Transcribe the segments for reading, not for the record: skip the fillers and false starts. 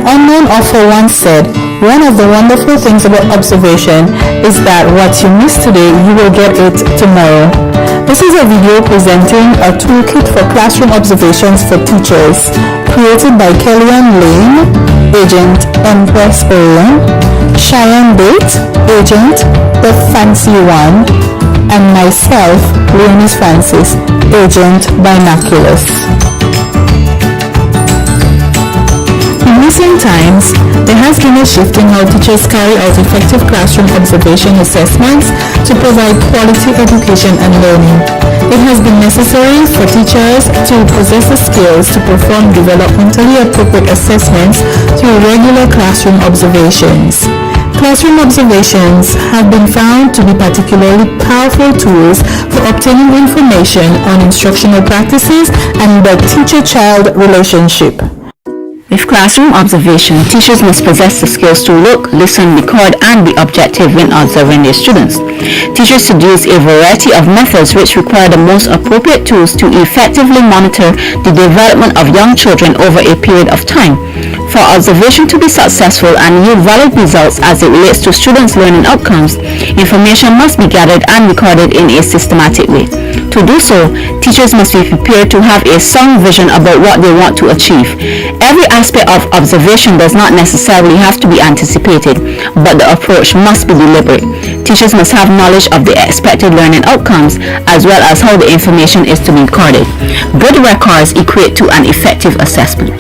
An unknown author once said, "One of the wonderful things about observation is that what you miss today, you will get it tomorrow." This is a video presenting a toolkit for classroom observations for teachers, created by Kellyanne Lane, Agent Empress Owen, Cheyenne Bate, Agent The Fancy One, and myself, Leonis Francis, Agent Binoculars. In recent times, there has been a shift in how teachers carry out effective classroom observation assessments to provide quality education and learning. It has been necessary for teachers to possess the skills to perform developmentally appropriate assessments through regular classroom observations. Classroom observations have been found to be particularly powerful tools for obtaining information on instructional practices and the teacher-child relationship. With classroom observation, teachers must possess the skills to look, listen, record, and be objective when observing their students. Teachers should use a variety of methods which require the most appropriate tools to effectively monitor the development of young children over a period of time. For observation to be successful and yield valid results as it relates to students' learning outcomes, information must be gathered and recorded in a systematic way. To do so, teachers must be prepared to have a sound vision about what they want to achieve. Every aspect of observation does not necessarily have to be anticipated, but the approach must be deliberate. Teachers must have knowledge of the expected learning outcomes as well as how the information is to be recorded. Good records equate to an effective assessment.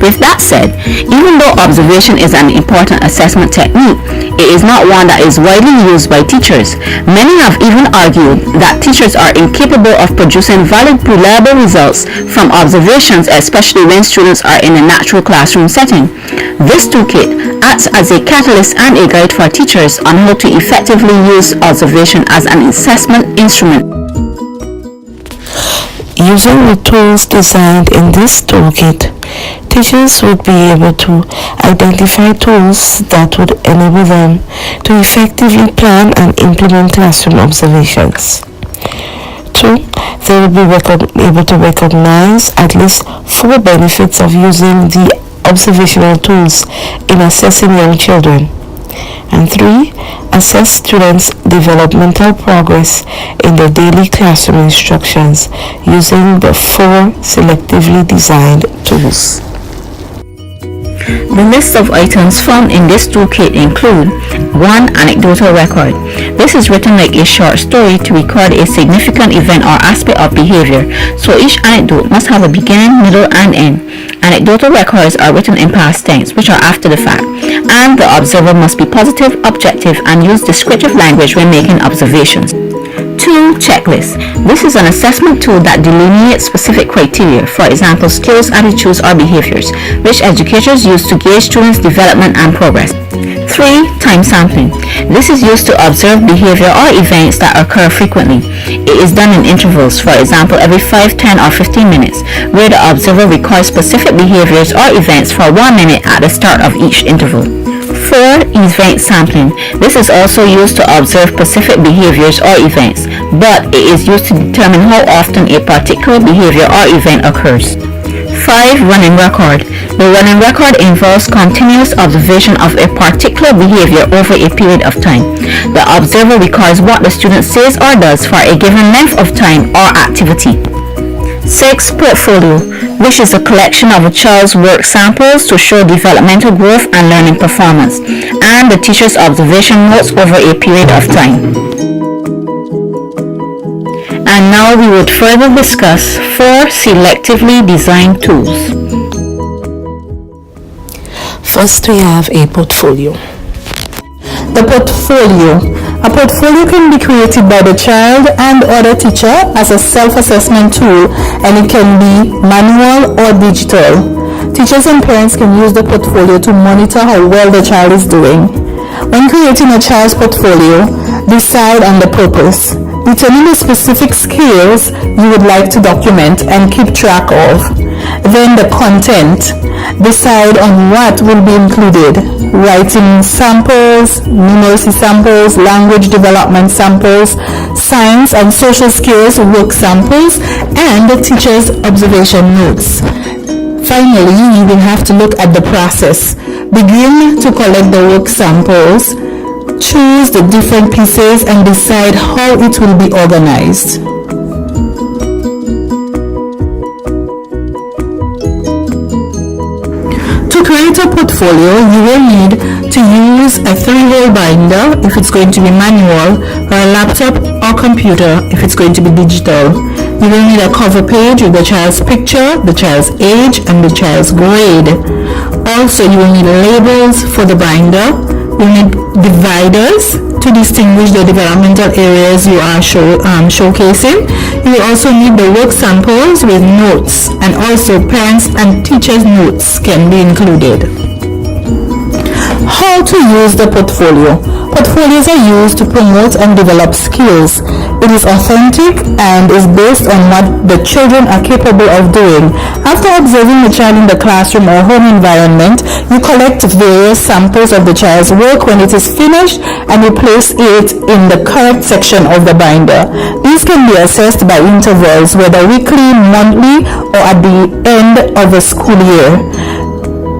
With that said, even though observation is an important assessment technique, it is not one that is widely used by teachers. Many have even argued that teachers are incapable of producing valid, reliable results from observations, especially when students are in a natural classroom setting. This toolkit acts as a catalyst and a guide for teachers on how to effectively use observation as an assessment instrument. Using the tools designed in this toolkit, teachers would be able to identify tools that would enable them to effectively plan and implement classroom observations. 2. They will be able to recognize at least 4 benefits of using the observational tools in assessing young children. And 3. Assess students' developmental progress in their daily classroom instructions using the 4 selectively designed tools. The list of items found in this toolkit include 1. Anecdotal record. This is written like a short story to record a significant event or aspect of behavior, so each anecdote must have a beginning, middle, and end. Anecdotal records are written in past tense, which are after the fact, and the observer must be positive, objective, and use descriptive language when making observations. 2. Checklist. This is an assessment tool that delineates specific criteria, for example, skills, attitudes, or behaviors, which educators use to gauge students' development and progress. 3. Time sampling. This is used to observe behavior or events that occur frequently. It is done in intervals, for example, every 5, 10, or 15 minutes, where the observer records specific behaviors or events for 1 minute at the start of each interval. 4. Event sampling. This is also used to observe specific behaviors or events, but it is used to determine how often a particular behavior or event occurs. 5. Running record. The running record involves continuous observation of a particular behavior over a period of time. The observer records what the student says or does for a given length of time or activity. 6. Portfolio, which is a collection of a child's work samples to show developmental growth and learning performance, and the teacher's observation notes over a period of time. And now we would further discuss 4 selectively designed tools. First, we have a portfolio. The portfolio. A portfolio can be created by the child and or the teacher as a self-assessment tool, and it can be manual or digital. Teachers and parents can use the portfolio to monitor how well the child is doing. When creating a child's portfolio, decide on the purpose. Determine the specific skills you would like to document and keep track of. Then the content. Decide on what will be included. Writing samples, numeracy samples, language development samples, science and social skills work samples, and the teacher's observation notes. Finally, you will have to look at the process. Begin to collect the work samples, choose the different pieces and decide how it will be organized. To create a portfolio, you will need to use a 3-hole binder if it's going to be manual, or a laptop or computer if it's going to be digital. You will need a cover page with the child's picture, the child's age, and the child's grade. Also, you will need labels for the binder. You need dividers to distinguish the developmental areas you are showcasing. You will also need the work samples with notes, and also parents and teachers' notes can be included. How to use the portfolio. Portfolios are used to promote and develop skills. It is authentic and is based on what the children are capable of doing. After observing the child in the classroom or home environment, you collect various samples of the child's work when it is finished and you place it in the correct section of the binder. These can be assessed by intervals, whether weekly, monthly, or at the end of a school year.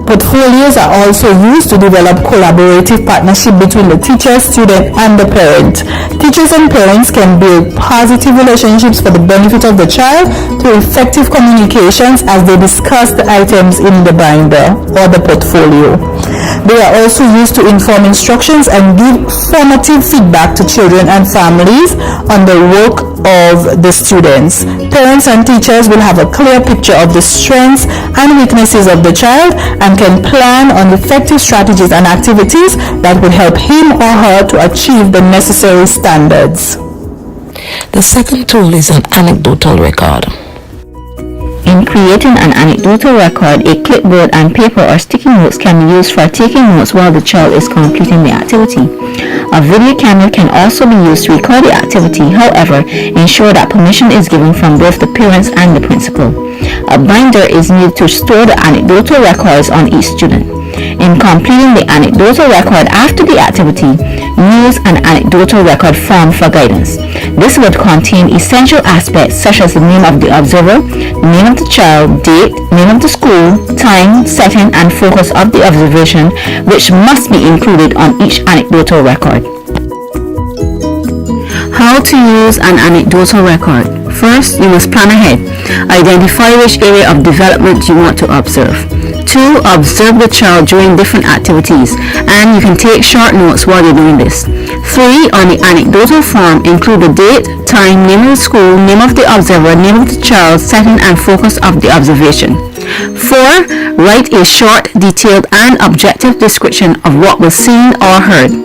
Portfolios are also used to develop collaborative partnership between the teacher, student, and the parent. Teachers and parents can build positive relationships for the benefit of the child through effective communications as they discuss the items in the binder or the portfolio. They are also used to inform instructions and give formative feedback to children and families on the work of the students. Parents and teachers will have a clear picture of the strengths and weaknesses of the child and can plan on effective strategies and activities that will help him or her to achieve the necessary standards. The second tool is an anecdotal record. In creating an anecdotal record, a clipboard and paper or sticky notes can be used for taking notes while the child is completing the activity. A video camera can also be used to record the activity. However, ensure that permission is given from both the parents and the principal. A binder is needed to store the anecdotal records on each student. In completing the anecdotal record after the activity, use an anecdotal record form for guidance. This would contain essential aspects such as the name of the observer, the name of the child, date, name of the school, time, setting, and focus of the observation, which must be included on each anecdotal record. How to use an anecdotal record. First, you must plan ahead. Identify which area of development you want to observe. 2. Observe the child during different activities, and you can take short notes while you're doing this. 3. On the anecdotal form, include the date, time, name of the school, name of the observer, name of the child, setting and focus of the observation. 4. Write a short, detailed, and objective description of what was seen or heard.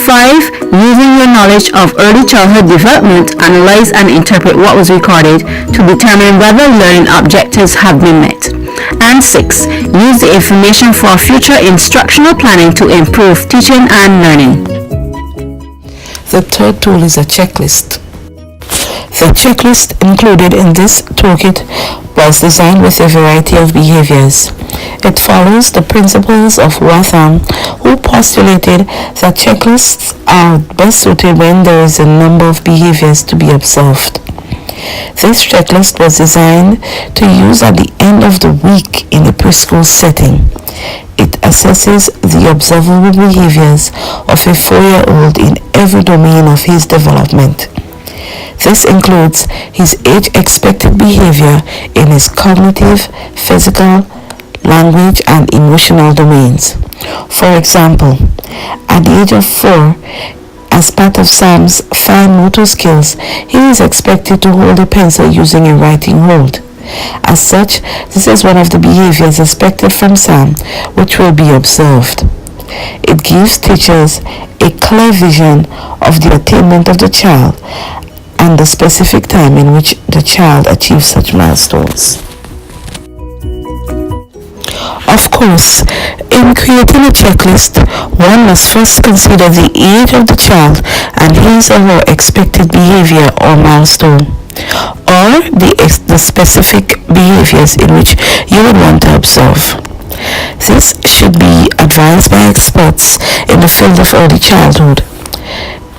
5. Using your knowledge of early childhood development, analyze and interpret what was recorded to determine whether learning objectives have been met. And 6. Use the information for future instructional planning to improve teaching and learning. The third tool is a checklist. The checklist included in this toolkit was designed with a variety of behaviors. It follows the principles of Watham, who postulated that checklists are best suited when there is a number of behaviors to be observed. This checklist was designed to use at the end of the week in a preschool setting. It assesses the observable behaviors of a 4-year-old in every domain of his development. This includes his age-expected behavior in his cognitive, physical, language, and emotional domains. For example, at the age of 4, as part of Sam's fine motor skills, he is expected to hold a pencil using a writing hold. As such, this is one of the behaviors expected from Sam, which will be observed. It gives teachers a clear vision of the attainment of the child and the specific time in which the child achieves such milestones. Of course, in creating a checklist, one must first consider the age of the child and his or her expected behavior or milestone, or the specific behaviors in which you would want to observe. This should be advised by experts in the field of early childhood.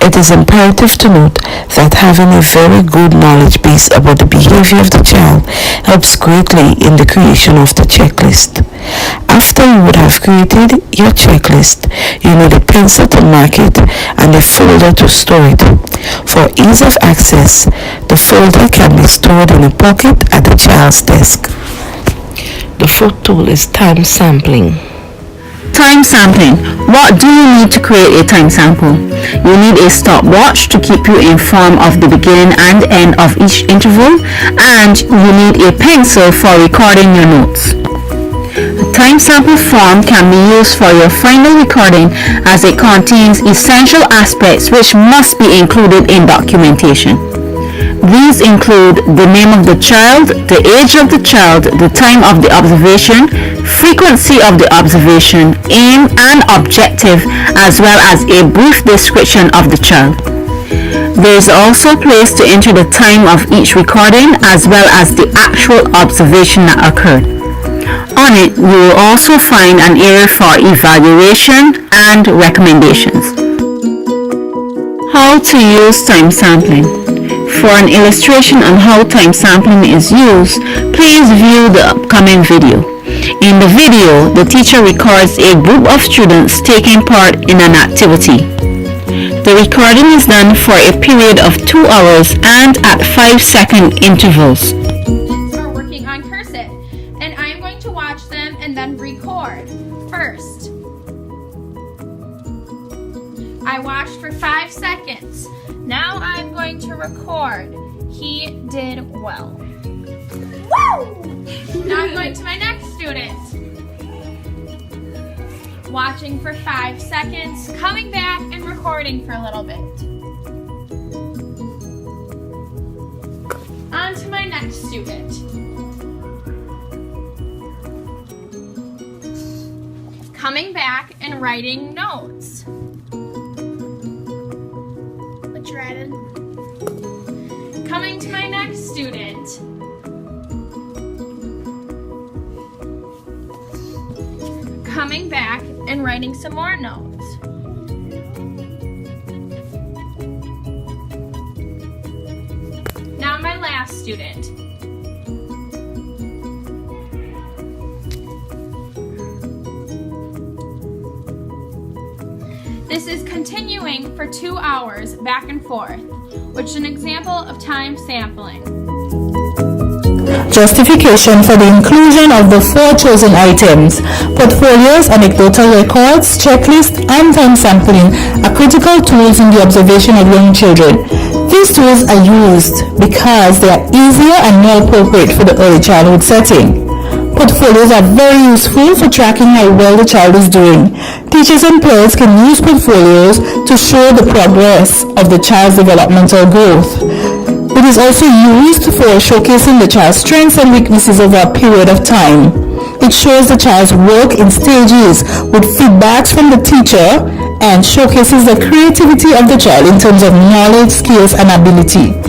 It is imperative to note that having a very good knowledge base about the behavior of the child helps greatly in the creation of the checklist. After you would have created your checklist, you need a pencil to mark it and a folder to store it. For ease of access, the folder can be stored in a pocket at the child's desk. The fourth tool is time sampling. Time sampling. What do you need to create a time sample? You need a stopwatch to keep you informed of the beginning and end of each interval, and you need a pencil for recording your notes. A time sample form can be used for your final recording as it contains essential aspects which must be included in documentation. These include the name of the child, the age of the child, the time of the observation, frequency of the observation, aim and objective, as well as a brief description of the child. There is also a place to enter the time of each recording as well as the actual observation that occurred. On it, you will also find an area for evaluation and recommendations. How to use time sampling. For an illustration on how time sampling is used, please view the upcoming video. In the video, the teacher records a group of students taking part in an activity. The recording is done for a period of 2 hours and at 5-second intervals. Are working on cursive, and I'm going to watch them and then record. First, I watched for 5 seconds. Now I'm going to record. He did well. Woo! Now I'm going to my next student. Watching for 5 seconds, coming back and recording for a little bit. On to my next student. Coming back and writing notes. Coming to my next student. Coming back and writing some more notes. Now my last student. This is continuing for 2 hours back and forth, which is an example of time sampling. Justification for the inclusion of the 4 chosen items. Portfolios, anecdotal records, checklist, and time sampling are critical tools in the observation of young children. These tools are used because they are easier and more appropriate for the early childhood setting. Portfolios are very useful for tracking how well the child is doing. Teachers and parents can use portfolios to show the progress of the child's developmental growth. It is also used for showcasing the child's strengths and weaknesses over a period of time. It shows the child's work in stages with feedbacks from the teacher and showcases the creativity of the child in terms of knowledge, skills, and ability.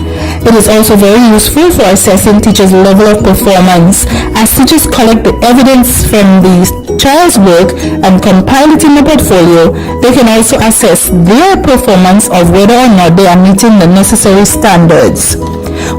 It is also very useful for assessing teachers' level of performance. As teachers collect the evidence from the child's work and compile it in the portfolio, they can also assess their performance of whether or not they are meeting the necessary standards.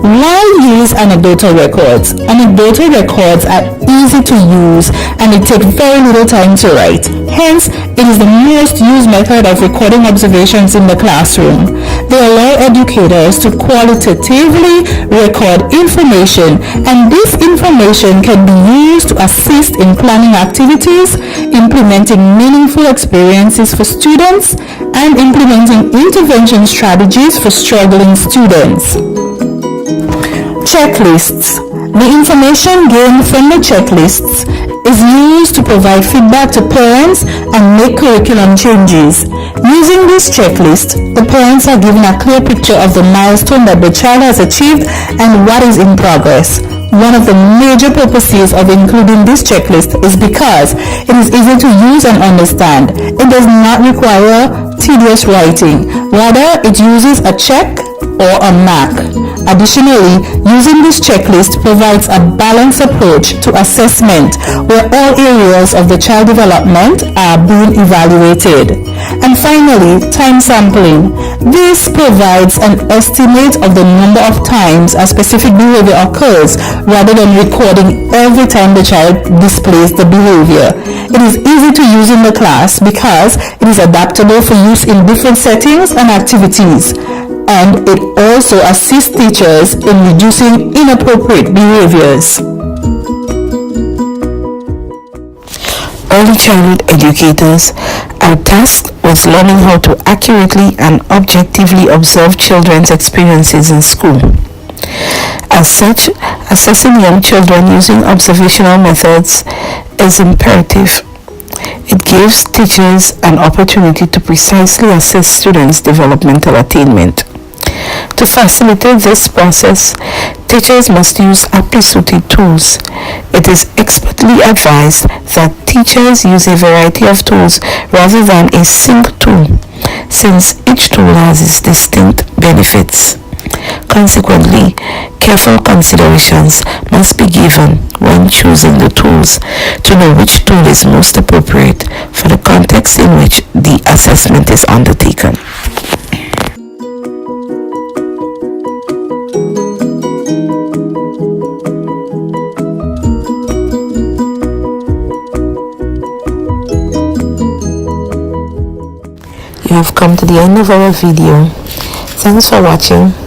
Why use anecdotal records? Anecdotal records are easy to use and it takes very little time to write. Hence, it is the most used method of recording observations in the classroom. They allow educators to qualitatively record information, and this information can be used to assist in planning activities, implementing meaningful experiences for students, and implementing intervention strategies for struggling students. Checklists. The information gained from the checklists is used to provide feedback to parents and make curriculum changes. Using this checklist, the parents are given a clear picture of the milestone that the child has achieved and what is in progress. One of the major purposes of including this checklist is because it is easy to use and understand. It does not require tedious writing. Rather, it uses a check or a mark. Additionally, using this checklist provides a balanced approach to assessment where all areas of the child development are being evaluated. And finally, time sampling. This provides an estimate of the number of times a specific behavior occurs rather than recording every time the child displays the behavior. It is easy to use in the class because it is adaptable for use in different settings and activities. And it also assists teachers in reducing inappropriate behaviors. Early childhood educators are tasked with learning how to accurately and objectively observe children's experiences in school. As such, assessing young children using observational methods is imperative. It gives teachers an opportunity to precisely assess students' developmental attainment. To facilitate this process, teachers must use aptly suited tools. It is expertly advised that teachers use a variety of tools rather than a single tool, since each tool has its distinct benefits. Consequently, careful considerations must be given when choosing the tools to know which tool is most appropriate for the context in which the assessment is undertaken. You have come to the end of our video. Thanks for watching.